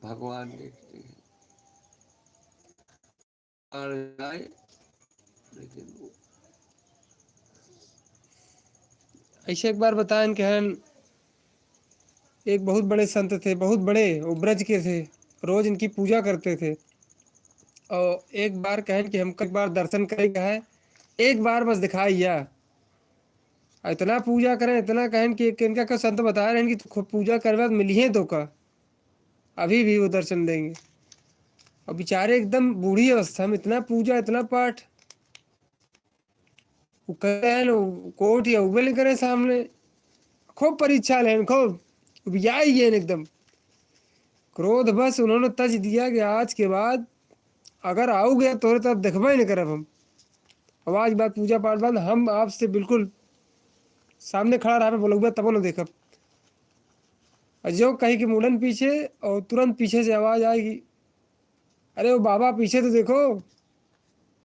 भगवान देखते हैं और जाए, लेकिन वो ऐसे एक बार बताएं कि हन एक बहुत बड़े संत थे, बहुत बड़े, वो ब्रज के थे, रोज इनकी पूजा करते थे। और एक बार कहन कि हमको एक बार दर्शन करेगा है, एक बार बस दिखाइया। और इतना पूजा करें, इतना कहन कि इनका का संत बता रहे हैं कि तू पूजा करे बाद मिलिए तो का, अभी भी वो दर्शन देंगे। और बेचारे एकदम बूढ़ी अवस्था में इतना पूजा, इतना पाठ, वो कह रहे हैं कोर्ट या उबे करे सामने, खूब परीक्षा लें, खूब बियाई गए एकदम क्रोध। बस उन्होंने तज दिया कि आज के बाद अगर आओगे तो तब देखबा ही नहीं करब हम। आवाज बात पूजा पाठ बाद हम आपसे बिल्कुल सामने खड़ा रहा बोलोगे तब ना देखब। और जो कही कि मुड़न पीछे, और तुरंत पीछे से आवाज आएगी, अरे वो बाबा पीछे तो देखो।